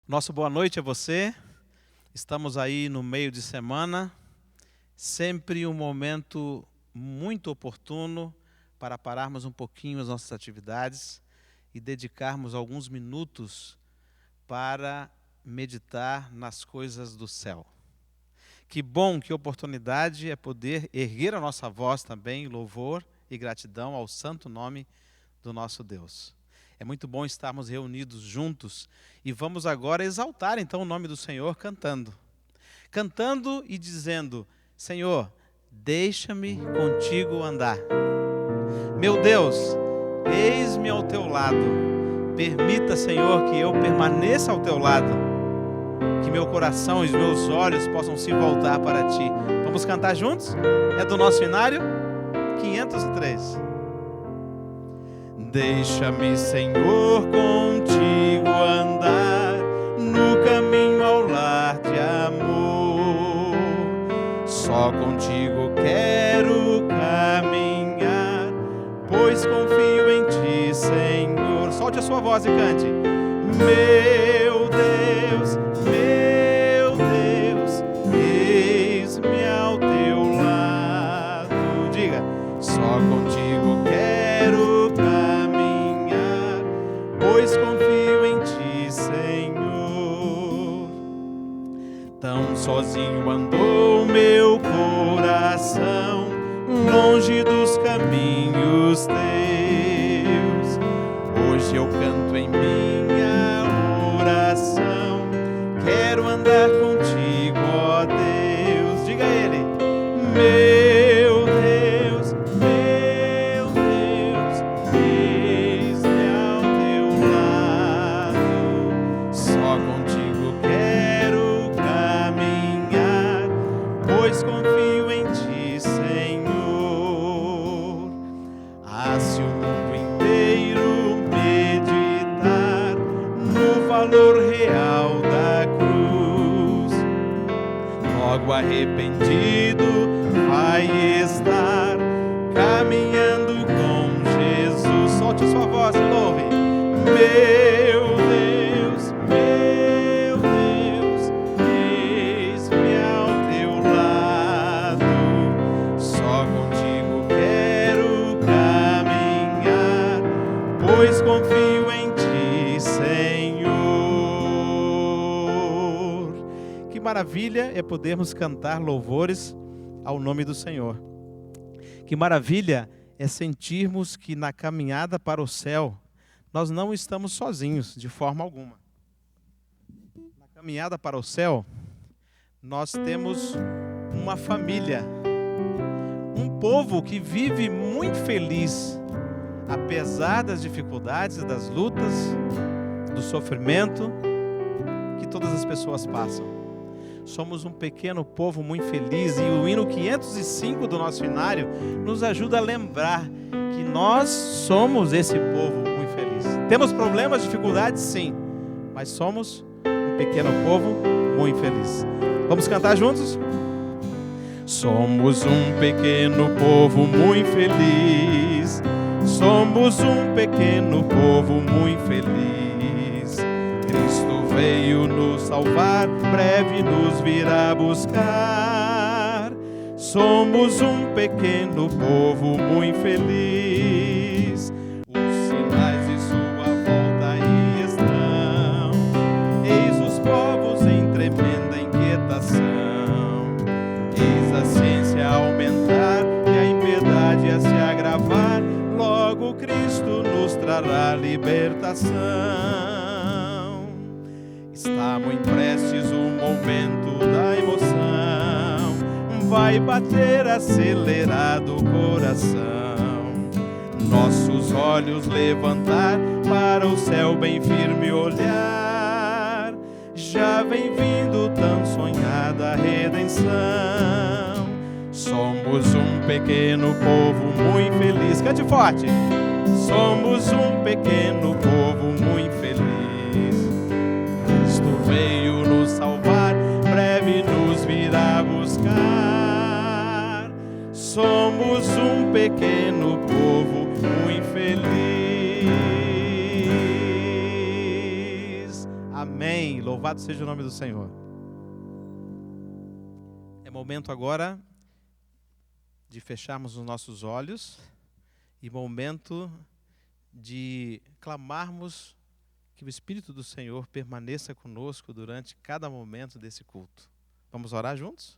Nosso boa noite a você. Estamos aí no meio de semana, sempre um momento muito oportuno para pararmos um pouquinho as nossas atividades e dedicarmos alguns minutos para meditar nas coisas do céu. Que bom, que oportunidade é poder erguer a nossa voz também em louvor e gratidão ao santo nome do nosso Deus. É muito bom estarmos reunidos juntos e vamos agora exaltar então o nome do Senhor cantando. Cantando e dizendo: Senhor, deixa-me contigo andar. Meu Deus, eis-me ao teu lado. Permita, Senhor, que eu permaneça ao teu lado. Que meu coração e os meus olhos possam se voltar para ti. Vamos cantar juntos? É do nosso hinário 503. Deixa-me, Senhor, contigo andar no caminho ao lar de amor. Só contigo quero caminhar, pois confio em ti, Senhor. Solte a sua voz e cante. Meu Deus, eis-me ao teu lado. Diga, só contigo quero caminhar, pois confio em ti, Senhor. Tão sozinho andou meu coração, longe dos caminhos teus. Hoje eu canto em minha oração, quero andar contigo, ó Deus. Diga a Ele, meu Deus, eis-me ao teu lado. Só contigo quero caminhar, pois confio em ti, Senhor. Ah, se o mundo inteiro meditar no valor real da cruz, logo arrependido vai estar caminhando com Jesus. Solte a sua voz e louve. Meu Deus, eis-me ao teu lado. Só contigo quero caminhar, pois confio em ti, Senhor. Que maravilha é podermos cantar louvores ao nome do Senhor. Que maravilha é sentirmos que na caminhada para o céu nós não estamos sozinhos de forma alguma. Na caminhada para o céu nós temos uma família, um povo que vive muito feliz, apesar das dificuldades, das lutas, do sofrimento que todas as pessoas passam. Somos um pequeno povo muito feliz e o hino 505 do nosso hinário nos ajuda a lembrar que nós somos esse povo muito feliz. Temos problemas, dificuldades, sim, mas somos um pequeno povo muito feliz. Vamos cantar juntos? Somos um pequeno povo muito feliz. Somos um pequeno povo muito feliz. Cristo veio nos salvar, breve nos virá buscar. Somos um pequeno povo muito feliz. Os sinais de sua volta aí estão. Eis os povos em tremenda inquietação. Eis a ciência a aumentar e a impiedade a se agravar. Logo Cristo nos trará libertação. Está muito prestes o momento da emoção, vai bater acelerado o coração. Nossos olhos levantar para o céu bem firme olhar. Já vem vindo tão sonhada a redenção. Somos um pequeno povo muito feliz. Cante forte. Somos um pequeno povo muito feliz. Cristo veio nos salvar, breve nos virá buscar. Somos um pequeno povo muito feliz. Amém. Amém. Louvado seja o nome do Senhor. É momento agora de fecharmos os nossos olhos e momento de clamarmos que o Espírito do Senhor permaneça conosco durante cada momento desse culto. Vamos orar juntos?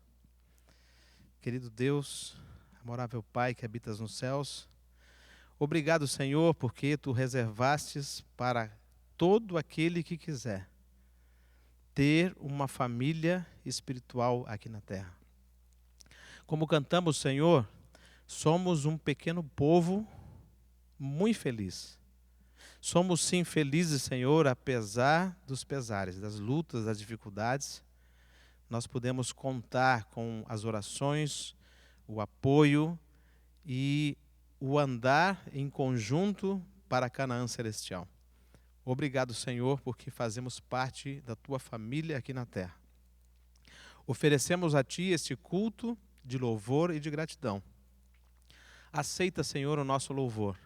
Querido Deus, amorável Pai que habitas nos céus, obrigado, Senhor, porque Tu reservastes para todo aquele que quiser ter uma família espiritual aqui na terra. Como cantamos, Senhor, somos um pequeno povo muito feliz. Somos sim felizes, Senhor, apesar dos pesares, das lutas, das dificuldades. Nós podemos contar com as orações, o apoio e o andar em conjunto para Canaã Celestial. Obrigado, Senhor, porque fazemos parte da Tua família aqui na terra. Oferecemos a Ti este culto de louvor e de gratidão. Aceita, Senhor, o nosso louvor.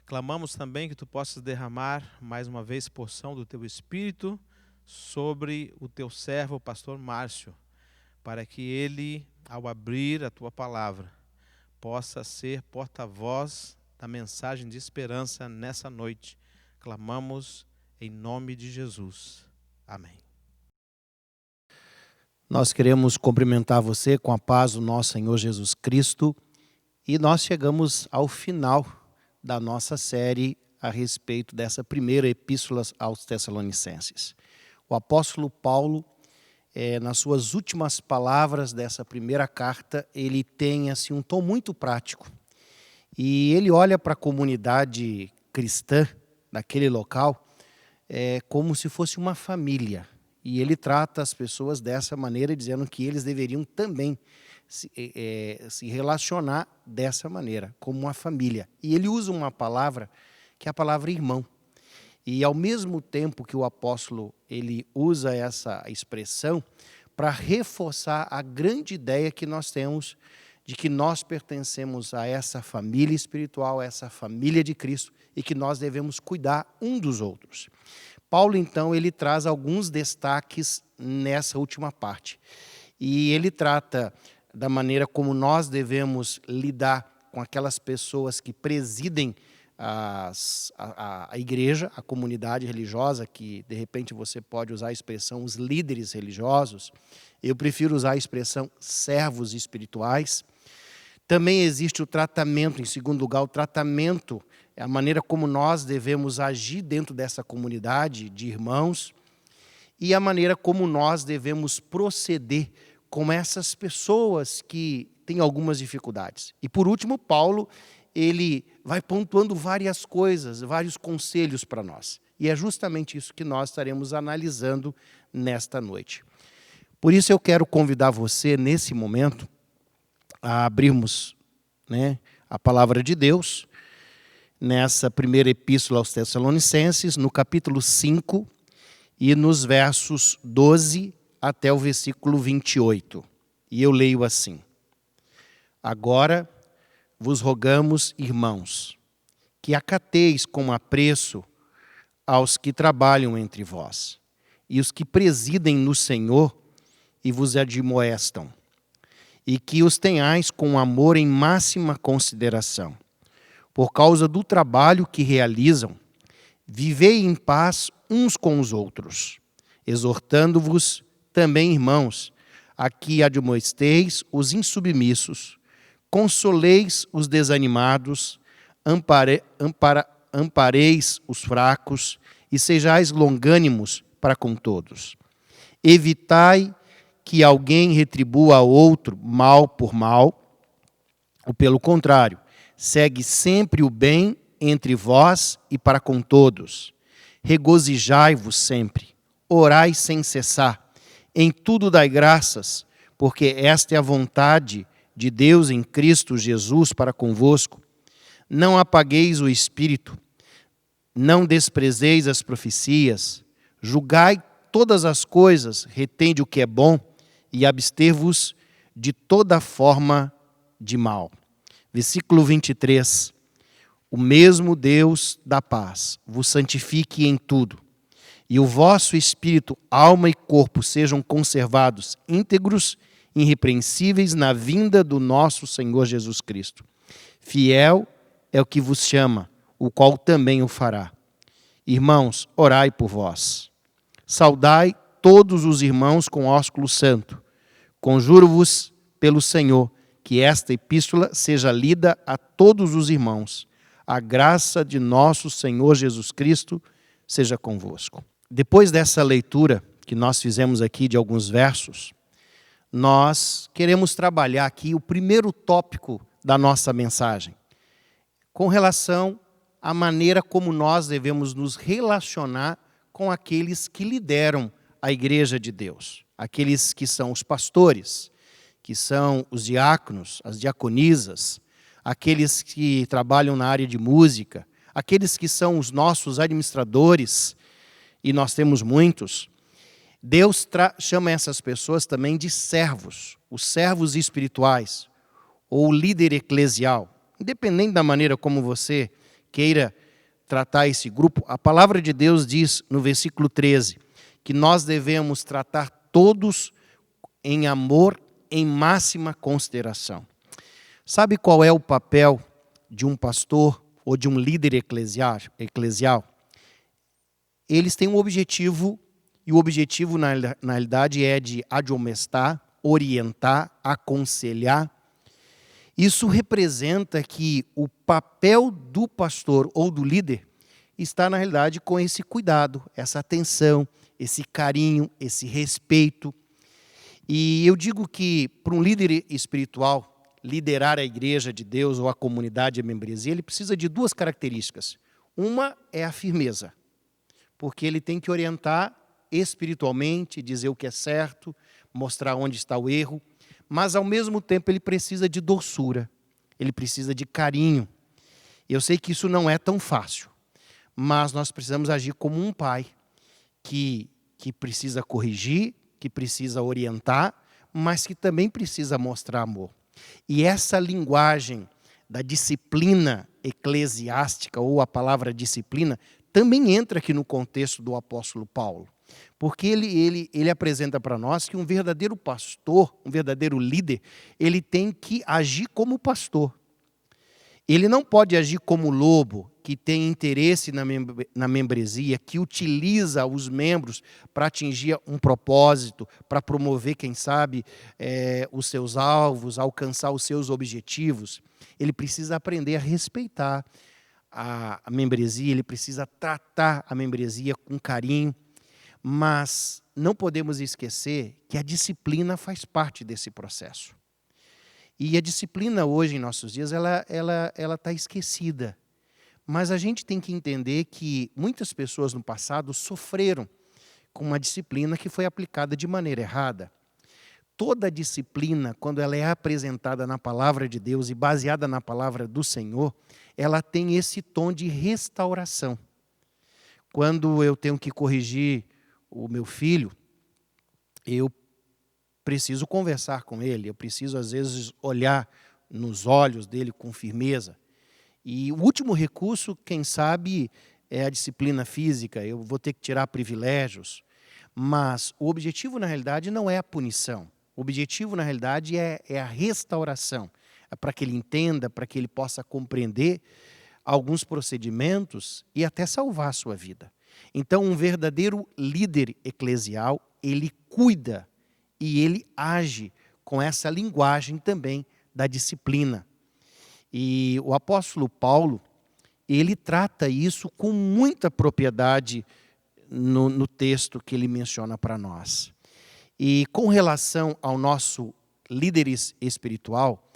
Clamamos também que Tu possas derramar mais uma vez porção do Teu Espírito sobre o Teu servo, o pastor Márcio, para que ele, ao abrir a Tua palavra, possa ser porta-voz da mensagem de esperança nessa noite. Clamamos em nome de Jesus. Amém. Nós queremos cumprimentar você com a paz do nosso Senhor Jesus Cristo e nós chegamos ao final da nossa série a respeito dessa primeira epístola aos Tessalonicenses. O apóstolo Paulo, nas suas últimas palavras dessa primeira carta, ele tem assim, um tom muito prático. E ele olha para a comunidade cristã naquele local como se fosse uma família. E ele trata as pessoas dessa maneira, dizendo que eles deveriam também se relacionar dessa maneira, como uma família. E ele usa uma palavra, que é a palavra irmão. E ao mesmo tempo que o apóstolo ele usa essa expressão para reforçar a grande ideia que nós temos de que nós pertencemos a essa família espiritual, a essa família de Cristo, e que nós devemos cuidar um dos outros. Paulo, então, ele traz alguns destaques nessa última parte. E ele trata da maneira como nós devemos lidar com aquelas pessoas que presidem a igreja, a comunidade religiosa, que de repente você pode usar a expressão os líderes religiosos. Eu prefiro usar a expressão servos espirituais. Também existe o tratamento, em segundo lugar, o tratamento, a maneira como nós devemos agir dentro dessa comunidade de irmãos e a maneira como nós devemos proceder com essas pessoas que têm algumas dificuldades. E por último, Paulo, ele vai pontuando várias coisas, vários conselhos para nós. E é justamente isso que nós estaremos analisando nesta noite. Por isso eu quero convidar você, nesse momento, a abrirmos, a palavra de Deus, nessa primeira epístola aos Tessalonicenses, no capítulo 5, e nos versos 12 até o versículo 28. E eu leio assim: Agora vos rogamos, irmãos, que acateis com apreço aos que trabalham entre vós, e os que presidem no Senhor e vos admoestam, e que os tenhais com amor em máxima consideração. Por causa do trabalho que realizam, vivei em paz uns com os outros, exortando-vos também, irmãos, a que admoesteis os insubmissos, consoleis os desanimados, ampareis os fracos e sejais longânimos para com todos. Evitai que alguém retribua a outro mal por mal, ou pelo contrário, segue sempre o bem entre vós e para com todos. Regozijai-vos sempre, orai sem cessar, em tudo dai graças, porque esta é a vontade de Deus em Cristo Jesus para convosco. Não apagueis o espírito, não desprezeis as profecias, julgai todas as coisas, retende o que é bom e abster-vos de toda forma de mal. Versículo 23. O mesmo Deus da paz vos santifique em tudo, e o vosso espírito, alma e corpo sejam conservados íntegros, irrepreensíveis na vinda do nosso Senhor Jesus Cristo. Fiel é o que vos chama, o qual também o fará. Irmãos, orai por vós. Saudai todos os irmãos com ósculo santo. Conjuro-vos pelo Senhor, que esta epístola seja lida a todos os irmãos. A graça de nosso Senhor Jesus Cristo seja convosco. Depois dessa leitura que nós fizemos aqui de alguns versos, nós queremos trabalhar aqui o primeiro tópico da nossa mensagem, com relação à maneira como nós devemos nos relacionar com aqueles que lideram a igreja de Deus, aqueles que são os pastores, que são os diáconos, as diaconisas, aqueles que trabalham na área de música, aqueles que são os nossos administradores, e nós temos muitos. Deus chama essas pessoas também de servos, os servos espirituais, ou líder eclesial. Independente da maneira como você queira tratar esse grupo, a palavra de Deus diz no versículo 13, que nós devemos tratar todos em amor, em máxima consideração. Sabe qual é o papel de um pastor ou de um líder eclesial? Eles têm um objetivo, e o objetivo, na realidade, é de admoestar, orientar, aconselhar. Isso representa que o papel do pastor ou do líder está, na realidade, com esse cuidado, essa atenção, esse carinho, esse respeito. E eu digo que, para um líder espiritual, liderar a igreja de Deus ou a comunidade de membresia, ele precisa de duas características. Uma é a firmeza, porque ele tem que orientar espiritualmente, dizer o que é certo, mostrar onde está o erro, mas ao mesmo tempo ele precisa de doçura, ele precisa de carinho. Eu sei que isso não é tão fácil, mas nós precisamos agir como um pai que precisa corrigir, que precisa orientar, mas que também precisa mostrar amor. E essa linguagem da disciplina eclesiástica, ou a palavra disciplina, também entra aqui no contexto do apóstolo Paulo. Porque ele apresenta para nós que um verdadeiro pastor, um verdadeiro líder, ele tem que agir como pastor. Ele não pode agir como lobo, que tem interesse na membresia, que utiliza os membros para atingir um propósito, para promover, quem sabe, os seus alvos, alcançar os seus objetivos. Ele precisa aprender a respeitar a membresia, ele precisa tratar a membresia com carinho, mas não podemos esquecer que a disciplina faz parte desse processo. E a disciplina hoje, em nossos dias, ela está esquecida. Mas a gente tem que entender que muitas pessoas no passado sofreram com uma disciplina que foi aplicada de maneira errada. Toda disciplina, quando ela é apresentada na palavra de Deus e baseada na palavra do Senhor, ela tem esse tom de restauração. Quando eu tenho que corrigir o meu filho, eu preciso conversar com ele, eu preciso, às vezes, olhar nos olhos dele com firmeza. E o último recurso, quem sabe, é a disciplina física, eu vou ter que tirar privilégios. Mas o objetivo, na realidade, não é a punição. O objetivo, na realidade, é a restauração. É para que ele entenda, para que ele possa compreender alguns procedimentos e até salvar a sua vida. Então, um verdadeiro líder eclesial, ele cuida e ele age com essa linguagem também da disciplina. E o apóstolo Paulo, ele trata isso com muita propriedade no texto que ele menciona para nós. E com relação ao nosso líder espiritual,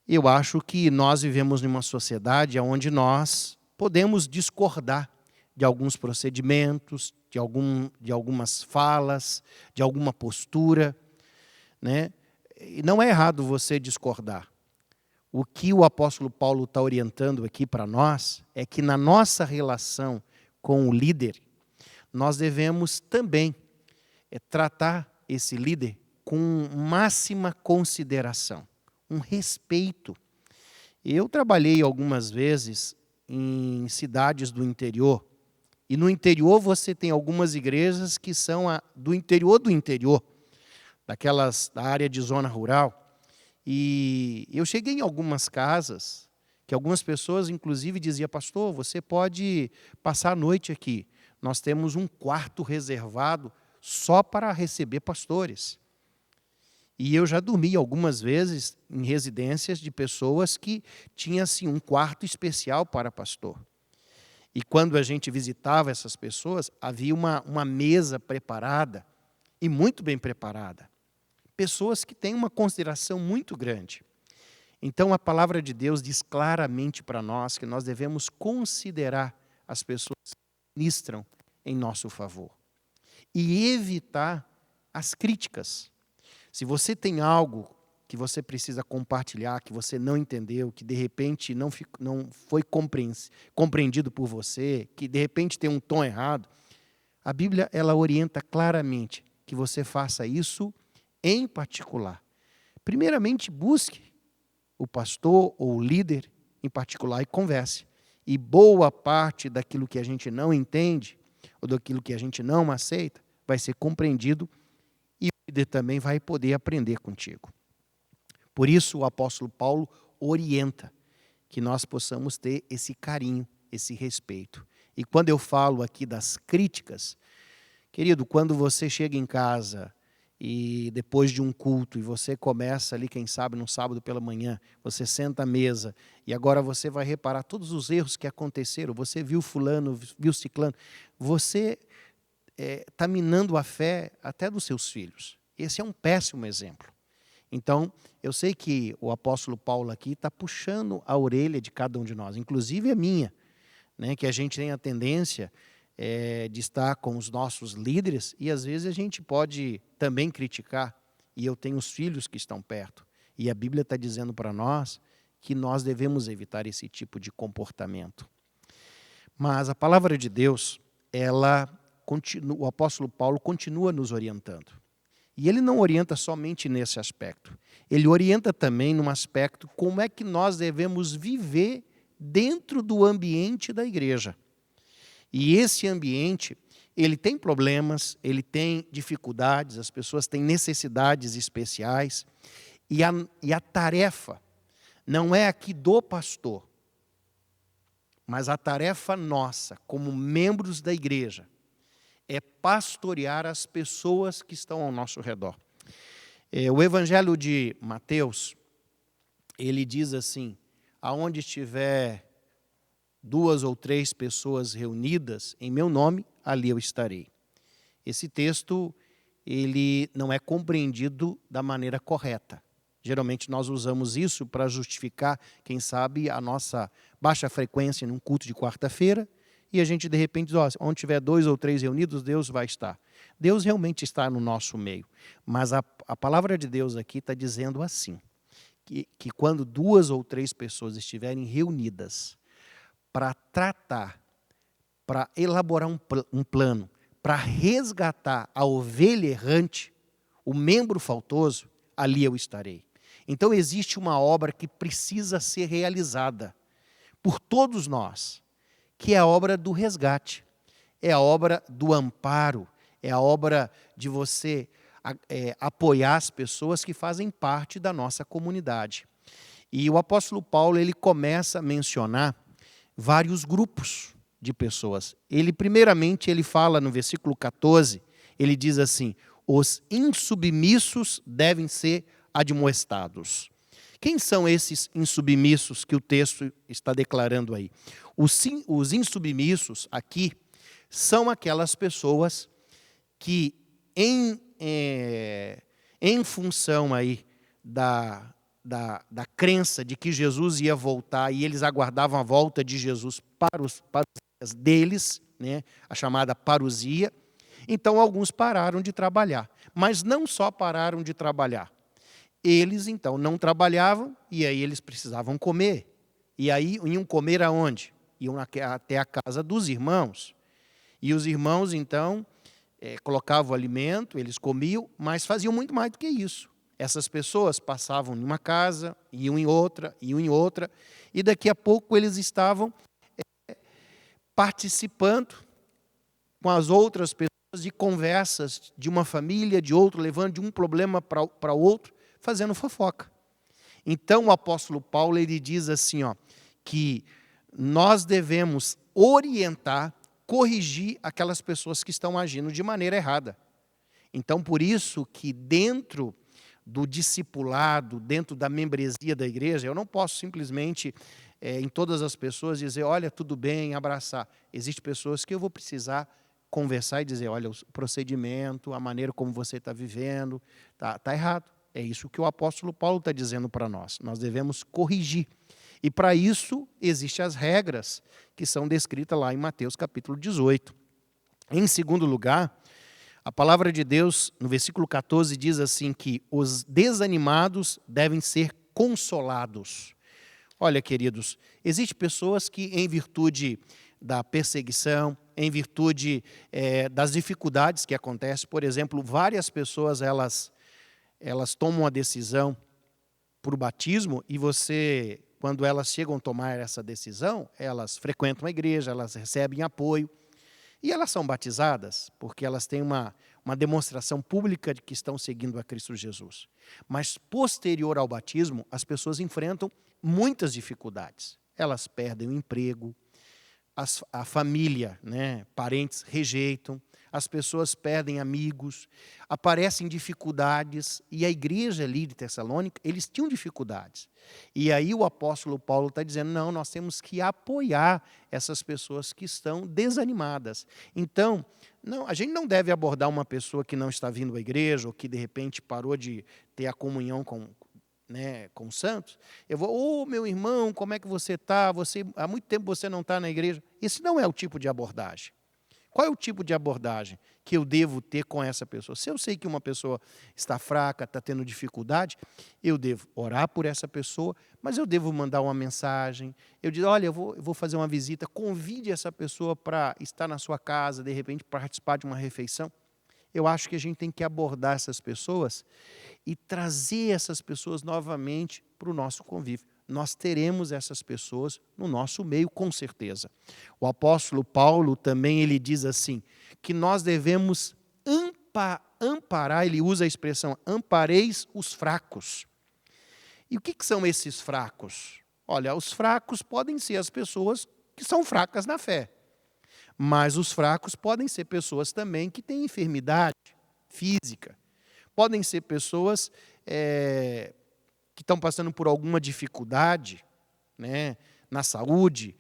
eu acho que nós vivemos numa sociedade onde nós podemos discordar de alguns procedimentos, de algumas falas, de alguma postura, né? E não é errado você discordar. O que o apóstolo Paulo está orientando aqui para nós é que na nossa relação com o líder, nós devemos também tratar esse líder com máxima consideração, um respeito. Eu trabalhei algumas vezes em cidades do interior E no interior você tem algumas igrejas que são do interior, da área de zona rural. E eu cheguei em algumas casas que algumas pessoas, inclusive, diziam: pastor, você pode passar a noite aqui. Nós temos um quarto reservado só para receber pastores. E eu já dormi algumas vezes em residências de pessoas que tinham assim, um quarto especial para pastor. E quando a gente visitava essas pessoas, havia uma mesa preparada, e muito bem preparada. Pessoas que têm uma consideração muito grande. Então, a palavra de Deus diz claramente para nós que nós devemos considerar as pessoas que ministram em nosso favor. E evitar as críticas. Se você tem algo que você precisa compartilhar, que você não entendeu, que de repente não foi compreendido por você, que de repente tem um tom errado, a Bíblia ela orienta claramente que você faça isso em particular. Primeiramente, busque o pastor ou o líder em particular e converse. E boa parte daquilo que a gente não entende, ou daquilo que a gente não aceita, vai ser compreendido e o líder também vai poder aprender contigo. Por isso o apóstolo Paulo orienta que nós possamos ter esse carinho, esse respeito. E quando eu falo aqui das críticas, querido, quando você chega em casa e depois de um culto, e você começa ali, quem sabe, no sábado pela manhã, você senta à mesa, e agora você vai reparar todos os erros que aconteceram, você viu fulano, viu ciclano, você está minando a fé até dos seus filhos. Esse é um péssimo exemplo. Então, eu sei que o apóstolo Paulo aqui está puxando a orelha de cada um de nós, inclusive a minha, né, que a gente tem a tendência de estar com os nossos líderes e às vezes a gente pode também criticar, e eu tenho os filhos que estão perto, e a Bíblia está dizendo para nós que nós devemos evitar esse tipo de comportamento. Mas a palavra de Deus, o apóstolo Paulo continua nos orientando. E ele não orienta somente nesse aspecto. Ele orienta também num aspecto como é que nós devemos viver dentro do ambiente da igreja. E esse ambiente, ele tem problemas, ele tem dificuldades, as pessoas têm necessidades especiais. E a tarefa não é aqui do pastor, mas a tarefa nossa, como membros da igreja, é pastorear as pessoas que estão ao nosso redor. O Evangelho de Mateus, ele diz assim: aonde estiver 2 ou 3 pessoas reunidas em meu nome, ali eu estarei. Esse texto, ele não é compreendido da maneira correta. Geralmente nós usamos isso para justificar, quem sabe, a nossa baixa frequência num culto de quarta-feira, e a gente de repente diz: onde tiver 2 ou 3 reunidos, Deus vai estar. Deus realmente está no nosso meio. Mas a palavra de Deus aqui está dizendo assim, que quando 2 ou 3 pessoas estiverem reunidas para tratar, para elaborar um plano, para resgatar a ovelha errante, o membro faltoso, ali eu estarei. Então existe uma obra que precisa ser realizada por todos nós, que é a obra do resgate, é a obra do amparo, é a obra de você apoiar as pessoas que fazem parte da nossa comunidade. E o apóstolo Paulo, ele começa a mencionar vários grupos de pessoas. Primeiramente, ele fala no versículo 14, ele diz assim: os insubmissos devem ser admoestados. Quem são esses insubmissos que o texto está declarando aí? Os insubmissos aqui são aquelas pessoas que, em função aí da crença de que Jesus ia voltar, e eles aguardavam a volta de Jesus para os dias deles, né, a chamada parousia, então alguns pararam de trabalhar. Mas não só pararam de trabalhar, eles então não trabalhavam e aí eles precisavam comer. E aí iam comer aonde? Iam até a casa dos irmãos. E os irmãos então colocavam o alimento, eles comiam, mas faziam muito mais do que isso. Essas pessoas passavam em uma casa, iam em outra, e daqui a pouco eles estavam participando com as outras pessoas, de conversas de uma família, de outro, levando de um problema para outro, fazendo fofoca. Então o apóstolo Paulo, ele diz assim, que nós devemos orientar, corrigir aquelas pessoas que estão agindo de maneira errada. Então, por isso que dentro do discipulado, dentro da membresia da igreja, eu não posso simplesmente, em todas as pessoas, dizer, olha, tudo bem, abraçar. Existem pessoas que eu vou precisar conversar e dizer, olha, o procedimento, a maneira como você está vivendo, está errado. É isso que o apóstolo Paulo está dizendo para nós. Nós devemos corrigir. E para isso, existem as regras que são descritas lá em Mateus capítulo 18. Em segundo lugar, a palavra de Deus, no versículo 14, diz assim que os desanimados devem ser consolados. Olha, queridos, existem pessoas que, em virtude da perseguição, em virtude das dificuldades que acontecem, por exemplo, várias pessoas, elas tomam a decisão para o batismo e você, quando elas chegam a tomar essa decisão, elas frequentam a igreja, elas recebem apoio e elas são batizadas porque elas têm uma demonstração pública de que estão seguindo a Cristo Jesus. Mas, posterior ao batismo, as pessoas enfrentam muitas dificuldades. Elas perdem o emprego, a família, parentes rejeitam, as pessoas perdem amigos, aparecem dificuldades, e a igreja ali de Tessalônica, eles tinham dificuldades. E aí o apóstolo Paulo está dizendo, não, nós temos que apoiar essas pessoas que estão desanimadas. Então, a gente não deve abordar uma pessoa que não está vindo à igreja, ou que de repente parou de ter a comunhão com os santos. Eu vou, meu irmão, como é que você está? Há muito tempo você não está na igreja. Esse não é o tipo de abordagem. Qual é o tipo de abordagem que eu devo ter com essa pessoa? Se eu sei que uma pessoa está fraca, está tendo dificuldade, eu devo orar por essa pessoa, mas eu devo mandar uma mensagem. Eu digo, olha, eu vou fazer uma visita, convide essa pessoa para estar na sua casa, de repente participar de uma refeição. Eu acho que a gente tem que abordar essas pessoas e trazer essas pessoas novamente para o nosso convívio. Nós teremos essas pessoas no nosso meio, com certeza. O apóstolo Paulo também, ele diz assim, que nós devemos amparar, ele usa a expressão, ampareis os fracos. E o que são esses fracos? Olha, os fracos podem ser as pessoas que são fracas na fé. Mas os fracos podem ser pessoas também que têm enfermidade física. Podem ser pessoas que estão passando por alguma dificuldade na saúde,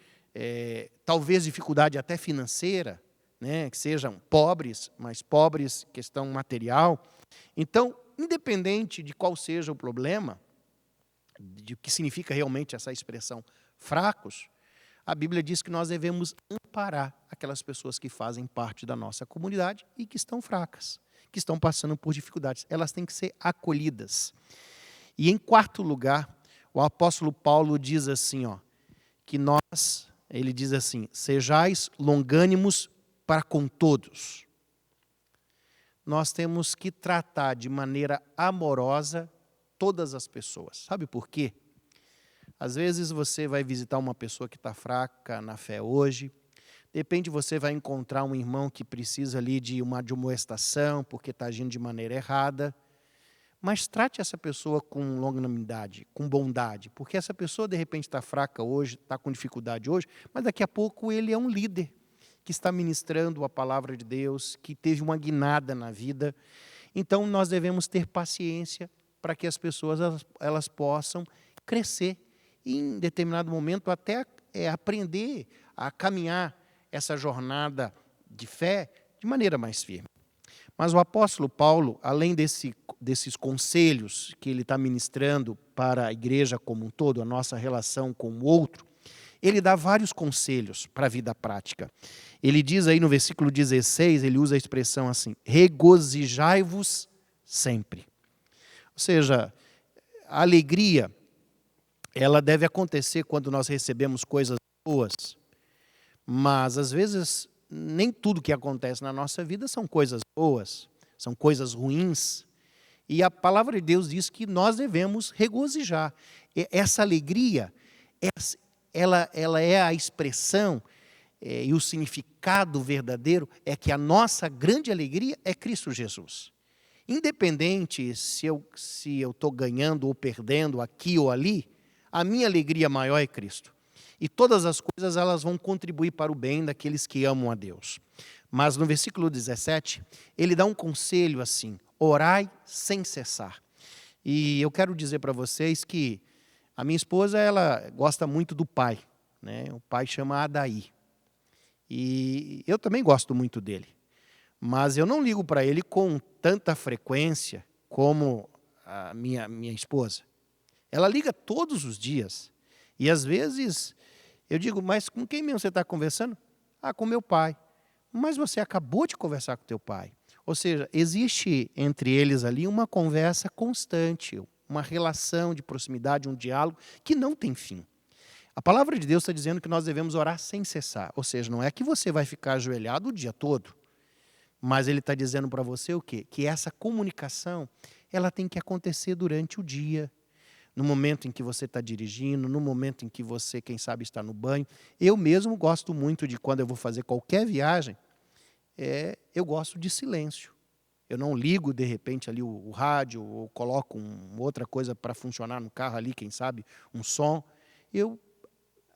talvez dificuldade até financeira, que sejam pobres, mas pobres questão material. Então, independente de qual seja o problema, de o que significa realmente essa expressão fracos, a Bíblia diz que nós devemos amparar aquelas pessoas que fazem parte da nossa comunidade e que estão fracas, que estão passando por dificuldades. Elas têm que ser acolhidas. E em quarto lugar, o apóstolo Paulo diz assim, que ele diz assim, sejais longânimos para com todos. Nós temos que tratar de maneira amorosa todas as pessoas. Sabe por quê? Às vezes você vai visitar uma pessoa que está fraca na fé hoje, de repente você vai encontrar um irmão que precisa ali de uma admoestação porque está agindo de maneira errada, mas trate essa pessoa com longanimidade, com bondade, porque essa pessoa de repente está fraca hoje, está com dificuldade hoje, mas daqui a pouco ele é um líder que está ministrando a palavra de Deus, que teve uma guinada na vida. Então nós devemos ter paciência para que as pessoas elas possam crescer e em determinado momento até aprender a caminhar essa jornada de fé de maneira mais firme. Mas o apóstolo Paulo, além desses conselhos que ele está ministrando para a igreja como um todo, a nossa relação com o outro, ele dá vários conselhos para a vida prática. Ele diz aí no versículo 16, ele usa a expressão assim, regozijai-vos sempre. Ou seja, a alegria, ela deve acontecer quando nós recebemos coisas boas, mas às vezes nem tudo que acontece na nossa vida são coisas boas, são coisas ruins. E a palavra de Deus diz que nós devemos regozijar. Essa alegria, ela é a expressão e o significado verdadeiro é que a nossa grande alegria é Cristo Jesus. Independente se eu estou ganhando ou perdendo aqui ou ali, a minha alegria maior é Cristo. E todas as coisas elas vão contribuir para o bem daqueles que amam a Deus. Mas no versículo 17, ele dá um conselho assim: orai sem cessar. E eu quero dizer para vocês que a minha esposa ela gosta muito do pai, né? O pai chama Adaí. E eu também gosto muito dele. Mas eu não ligo para ele com tanta frequência como a minha esposa. Ela liga todos os dias. E às vezes eu digo, mas com quem mesmo você está conversando? Ah, com meu pai. Mas você acabou de conversar com teu pai. Ou seja, existe entre eles ali uma conversa constante, uma relação de proximidade, um diálogo que não tem fim. A palavra de Deus está dizendo que nós devemos orar sem cessar. Ou seja, não é que você vai ficar ajoelhado o dia todo. Mas ele está dizendo para você o quê? Que essa comunicação ela tem que acontecer durante o dia. No momento em que você está dirigindo, no momento em que você, quem sabe, está no banho. Eu mesmo gosto muito de, quando eu vou fazer qualquer viagem, eu gosto de silêncio. Eu não ligo, de repente, ali o rádio, ou coloco outra coisa para funcionar no carro ali, quem sabe, um som. Eu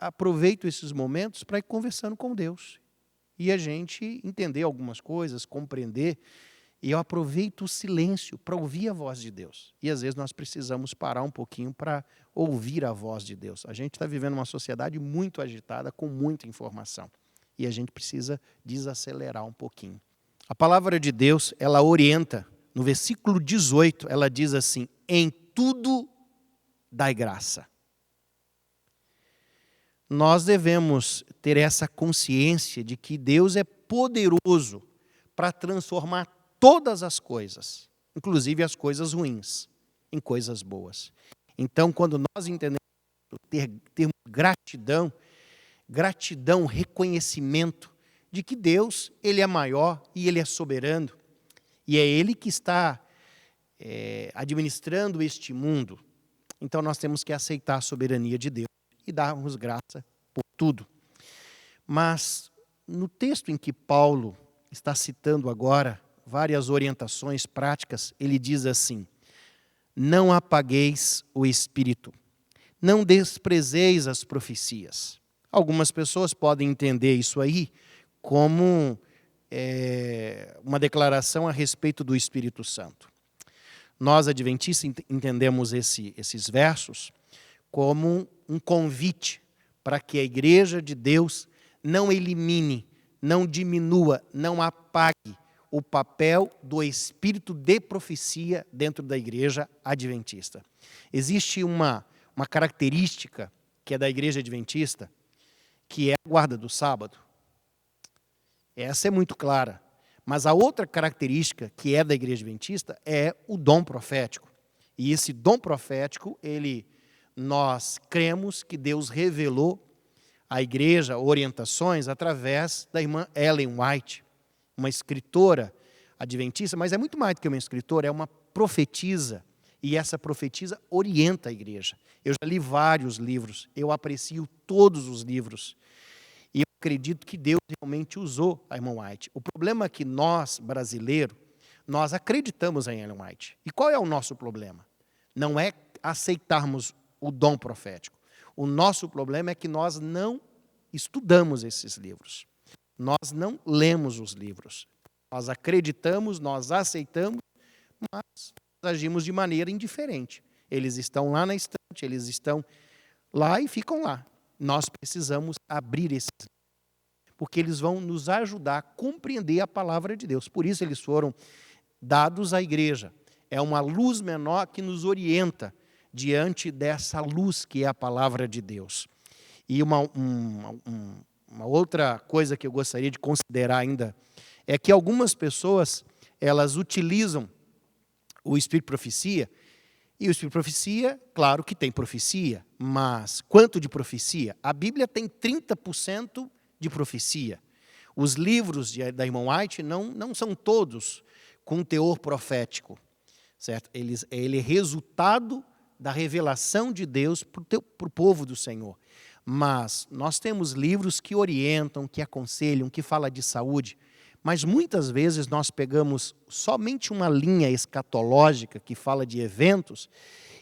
aproveito esses momentos para ir conversando com Deus. E a gente entender algumas coisas, compreender. E eu aproveito o silêncio para ouvir a voz de Deus. E às vezes nós precisamos parar um pouquinho para ouvir a voz de Deus. A gente está vivendo uma sociedade muito agitada, com muita informação. E a gente precisa desacelerar um pouquinho. A palavra de Deus, ela orienta. No versículo 18, ela diz assim: em tudo dai graça. Nós devemos ter essa consciência de que Deus é poderoso para transformar todas as coisas, inclusive as coisas ruins, em coisas boas. Então, quando nós entendemos ter gratidão, reconhecimento de que Deus, Ele é maior e Ele é soberano, e é Ele que está administrando este mundo. Então, nós temos que aceitar a soberania de Deus e darmos graça por tudo. Mas, no texto em que Paulo está citando agora, várias orientações práticas, ele diz assim: não apagueis o espírito, não desprezeis as profecias. Algumas pessoas podem entender isso aí como uma declaração a respeito do Espírito Santo. Nós, adventistas, entendemos esses versos como um convite para que a igreja de Deus não elimine, não diminua, não apague o papel do espírito de profecia dentro da igreja adventista. Existe uma característica que é da igreja adventista, que é a guarda do sábado. Essa é muito clara. Mas a outra característica que é da igreja adventista é o dom profético. E esse dom profético, nós cremos que Deus revelou à igreja orientações através da irmã Ellen White, uma escritora adventista, mas é muito mais do que uma escritora, é uma profetisa, e essa profetisa orienta a igreja. Eu já li vários livros, eu aprecio todos os livros, e eu acredito que Deus realmente usou a irmã White. O problema é que nós, brasileiros, nós acreditamos em Ellen White. E qual é o nosso problema? Não é aceitarmos o dom profético. O nosso problema é que nós não estudamos esses livros. Nós não lemos os livros. Nós acreditamos, nós aceitamos, mas agimos de maneira indiferente. Eles estão lá na estante, eles estão lá e ficam lá. Nós precisamos abrir esses livros, porque eles vão nos ajudar a compreender a palavra de Deus. Por isso eles foram dados à igreja. É uma luz menor que nos orienta diante dessa luz que é a palavra de Deus. E uma outra coisa que eu gostaria de considerar ainda é que algumas pessoas, elas utilizam o Espírito de Profecia, e o Espírito de Profecia, claro que tem profecia, mas quanto de profecia? A Bíblia tem 30% de profecia. Os livros da irmã White não são todos com teor profético, certo? Ele é resultado da revelação de Deus para o povo do Senhor. Mas nós temos livros que orientam, que aconselham, que falam de saúde, mas muitas vezes nós pegamos somente uma linha escatológica que fala de eventos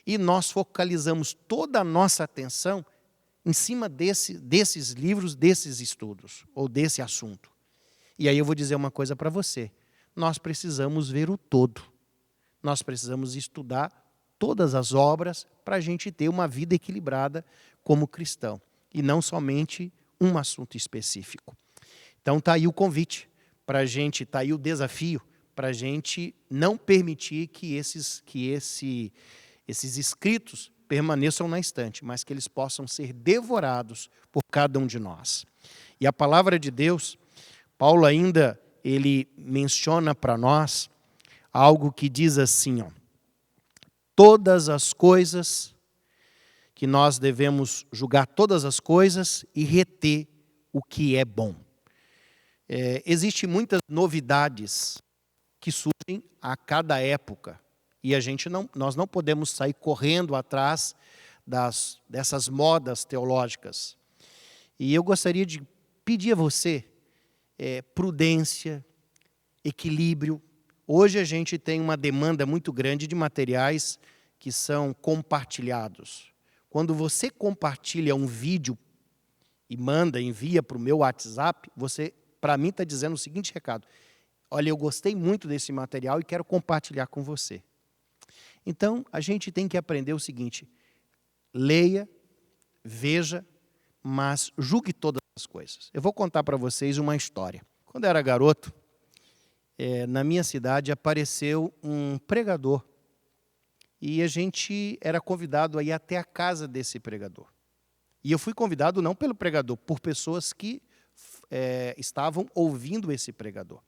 e nós focalizamos toda a nossa atenção em cima desses livros, desses estudos, ou desse assunto. E aí eu vou dizer uma coisa para você. Nós precisamos ver o todo. Nós precisamos estudar todas as obras para a gente ter uma vida equilibrada como cristão. E não somente um assunto específico. Então está aí o convite para a gente, está aí o desafio para a gente não permitir que esses escritos permaneçam na estante, mas que eles possam ser devorados por cada um de nós. E a palavra de Deus, Paulo ainda, ele menciona para nós algo que diz assim, ó, todas as coisas que nós devemos julgar todas as coisas e reter o que é bom. Existem muitas novidades que surgem a cada época. E nós não podemos sair correndo atrás dessas modas teológicas. E eu gostaria de pedir a você prudência, equilíbrio. Hoje a gente tem uma demanda muito grande de materiais que são compartilhados. Quando você compartilha um vídeo e envia para o meu WhatsApp, você, para mim, está dizendo o seguinte recado: olha, eu gostei muito desse material e quero compartilhar com você. Então, a gente tem que aprender o seguinte: leia, veja, mas julgue todas as coisas. Eu vou contar para vocês uma história. Quando eu era garoto, na minha cidade apareceu um pregador. E a gente era convidado a ir até a casa desse pregador. E eu fui convidado não pelo pregador, por pessoas que estavam ouvindo esse pregador.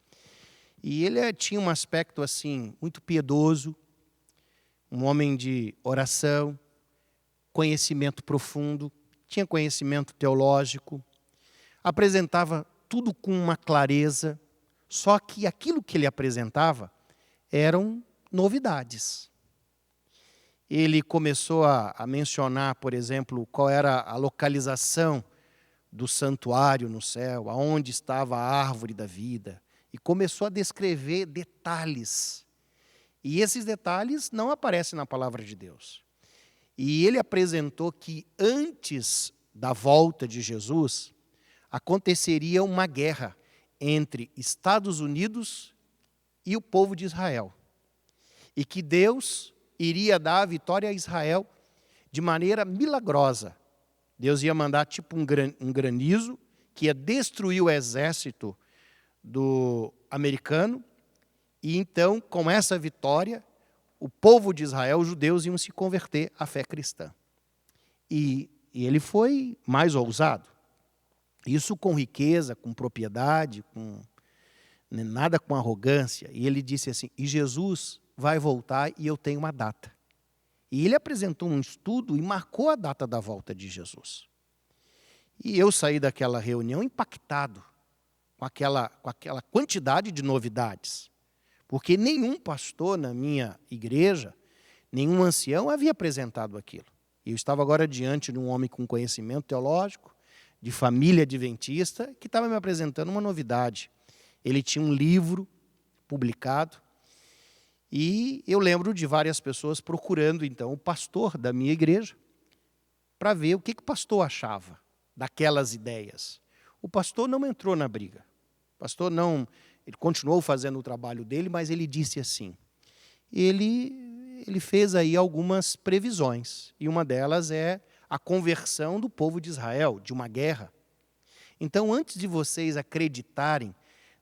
E ele tinha um aspecto assim muito piedoso, um homem de oração, conhecimento profundo, tinha conhecimento teológico, apresentava tudo com uma clareza, só que aquilo que ele apresentava eram novidades. Ele começou a mencionar, por exemplo, qual era a localização do santuário no céu, aonde estava a árvore da vida, e começou a descrever detalhes. E esses detalhes não aparecem na palavra de Deus. E ele apresentou que antes da volta de Jesus, aconteceria uma guerra entre Estados Unidos e o povo de Israel. E que Deus iria dar a vitória a Israel de maneira milagrosa. Deus ia mandar tipo um granizo que ia destruir o exército do americano. E então, com essa vitória, o povo de Israel, os judeus, iam se converter à fé cristã. E ele foi mais ousado. Isso com riqueza, com propriedade, nada com arrogância. E ele disse assim: e Jesus vai voltar e eu tenho uma data. E ele apresentou um estudo e marcou a data da volta de Jesus. E eu saí daquela reunião impactado com aquela quantidade de novidades. Porque nenhum pastor na minha igreja, nenhum ancião havia apresentado aquilo. E eu estava agora diante de um homem com conhecimento teológico, de família adventista, que estava me apresentando uma novidade. Ele tinha um livro publicado, e eu lembro de várias pessoas procurando, então, o pastor da minha igreja, para ver o que o pastor achava daquelas ideias. O pastor não entrou na briga. O pastor não, ele continuou fazendo o trabalho dele, mas ele disse assim, ele fez aí algumas previsões, e uma delas é a conversão do povo de Israel, de uma guerra. Então, antes de vocês acreditarem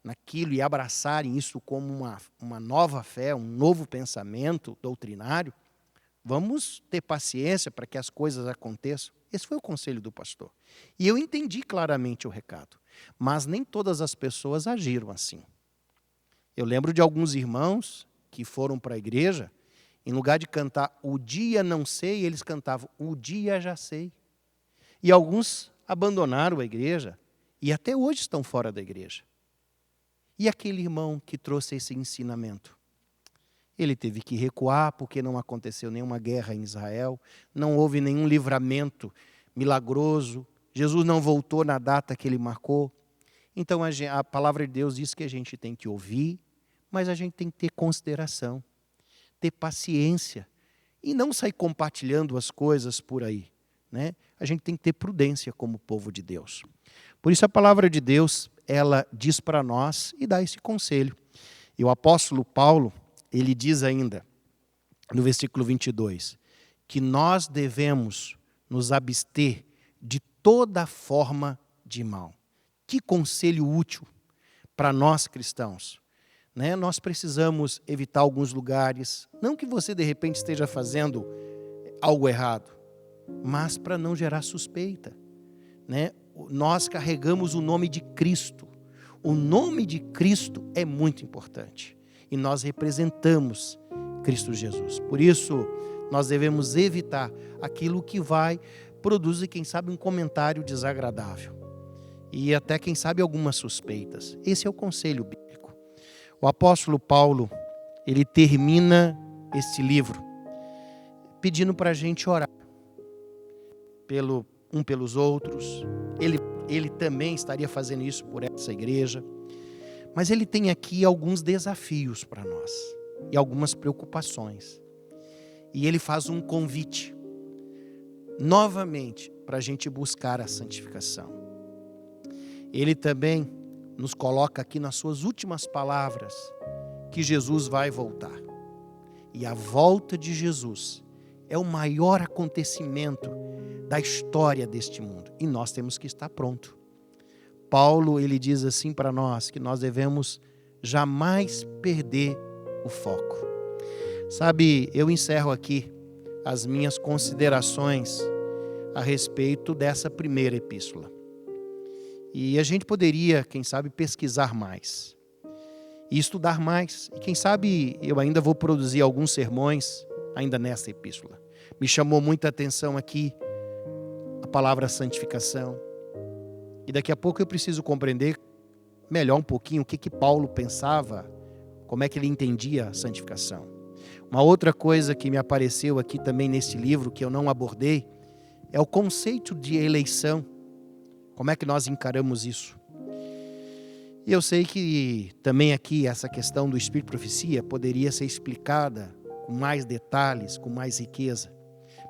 naquilo e abraçarem isso como uma nova fé, um novo pensamento doutrinário, vamos ter paciência para que as coisas aconteçam. Esse foi o conselho do pastor. E eu entendi claramente o recado, mas nem todas as pessoas agiram assim. Eu lembro de alguns irmãos que foram para a igreja, em lugar de cantar "O dia não sei", eles cantavam "O dia já sei". E alguns abandonaram a igreja e até hoje estão fora da igreja. E aquele irmão que trouxe esse ensinamento? Ele teve que recuar porque não aconteceu nenhuma guerra em Israel, não houve nenhum livramento milagroso. Jesus não voltou na data que ele marcou. Então a palavra de Deus diz que a gente tem que ouvir, mas a gente tem que ter consideração, ter paciência e não sair compartilhando as coisas por aí, né? A gente tem que ter prudência como povo de Deus. Por isso a palavra de Deus, ela diz para nós e dá esse conselho. E o apóstolo Paulo, ele diz ainda, no versículo 22, que nós devemos nos abster de toda forma de mal. Que conselho útil para nós cristãos, né? Nós precisamos evitar alguns lugares, não que você de repente esteja fazendo algo errado, mas para não gerar suspeita, né? Nós carregamos o nome de Cristo. O nome de Cristo é muito importante e nós representamos Cristo Jesus. Por isso, nós devemos evitar aquilo que vai produzir, quem sabe, um comentário desagradável e até, quem sabe, algumas suspeitas. Esse é o conselho bíblico. O apóstolo Paulo, ele termina este livro pedindo para a gente orar pelos outros. Ele também estaria fazendo isso por essa igreja. Mas ele tem aqui alguns desafios para nós e algumas preocupações. E ele faz um convite, novamente, para a gente buscar a santificação. Ele também nos coloca aqui nas suas últimas palavras que Jesus vai voltar. E a volta de Jesus é o maior acontecimento da história deste mundo. E nós temos que estar prontos. Paulo, ele diz assim para nós, que nós devemos jamais perder o foco. Sabe, eu encerro aqui as minhas considerações a respeito dessa primeira epístola. E a gente poderia, quem sabe, pesquisar mais e estudar mais. E quem sabe eu ainda vou produzir alguns sermões ainda nessa epístola. Me chamou muita atenção aqui a palavra santificação. E daqui a pouco eu preciso compreender melhor um pouquinho o que Paulo pensava, como é que ele entendia a santificação. Uma outra coisa que me apareceu aqui também nesse livro, que eu não abordei, é o conceito de eleição. Como é que nós encaramos isso? E eu sei que também aqui essa questão do Espírito de Profecia poderia ser explicada com mais detalhes, com mais riqueza.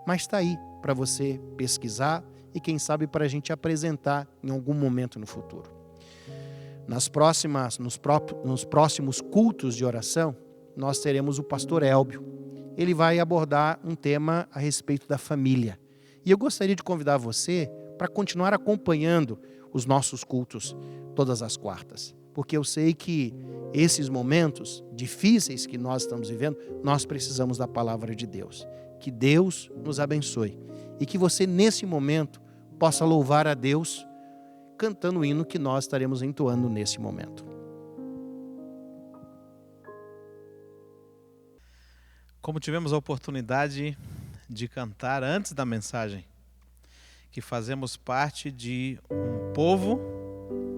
Mas está aí para você pesquisar e quem sabe para a gente apresentar em algum momento no futuro. Nos próximos cultos de oração, nós teremos o pastor Elbio. Ele vai abordar um tema a respeito da família. E eu gostaria de convidar você para continuar acompanhando os nossos cultos todas as quartas. Porque eu sei que esses momentos difíceis que nós estamos vivendo, nós precisamos da palavra de Deus. Que Deus nos abençoe. E que você, nesse momento, possa louvar a Deus cantando o hino que nós estaremos entoando nesse momento. Como tivemos a oportunidade de cantar antes da mensagem, que fazemos parte de um povo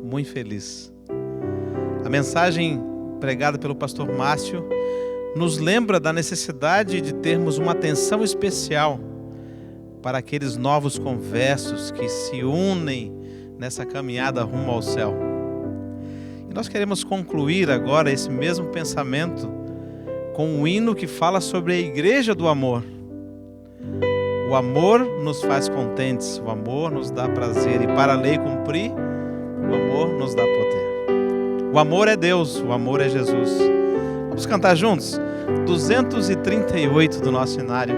muito feliz. A mensagem pregada pelo pastor Márcio nos lembra da necessidade de termos uma atenção especial para aqueles novos conversos que se unem nessa caminhada rumo ao céu. E nós queremos concluir agora esse mesmo pensamento com um hino que fala sobre a igreja do amor. O amor nos faz contentes, o amor nos dá prazer, e para a lei cumprir, o amor nos dá poder. O amor é Deus, o amor é Jesus. Vamos cantar juntos? 238 do nosso cenário.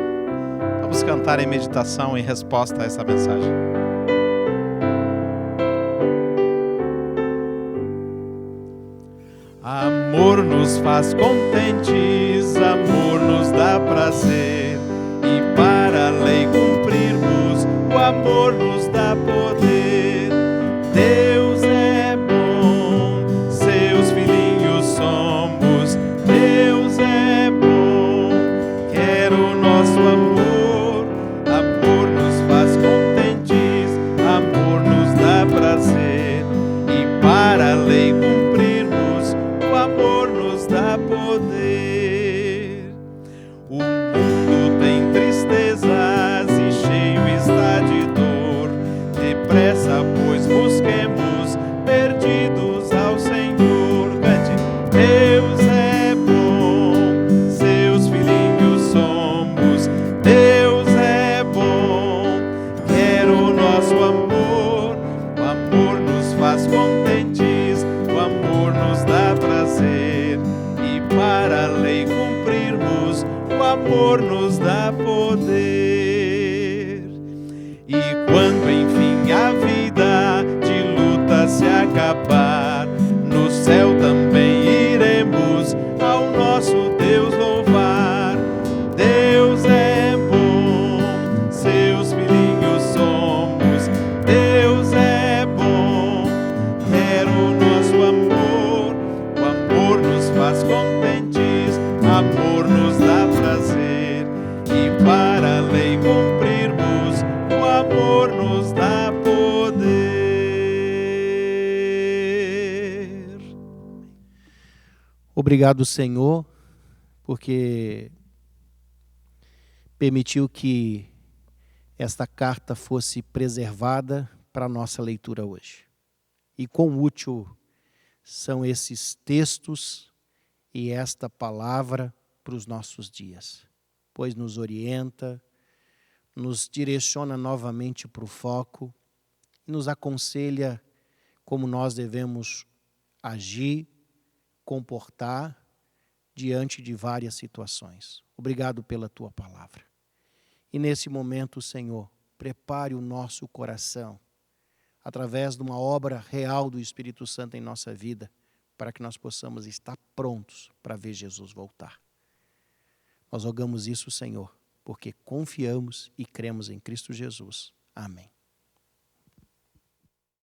Vamos cantar em meditação, em resposta a essa mensagem. Amor nos faz contentes, amor nos dá prazer, e para a lei cumprirmos, o amor nos dá poder. Deus é bom, seus filhinhos somos. Deus é bom, quer o nosso amor. Amor nos faz contentes, amor nos dá prazer, e para a lei cumprirmos, o amor nos dá poder. O mundo tem tristezas e cheio está de dor, Obrigado, Senhor, porque permitiu que esta carta fosse preservada para a nossa leitura hoje. E quão útil são esses textos e esta palavra para os nossos dias, pois nos orienta, nos direciona novamente para o foco e nos aconselha como nós devemos agir, comportar diante de várias situações. Obrigado pela tua palavra. E nesse momento, Senhor, prepare o nosso coração através de uma obra real do Espírito Santo em nossa vida, para que nós possamos estar prontos para ver Jesus voltar. Nós rogamos isso, Senhor, porque confiamos e cremos em Cristo Jesus. Amém.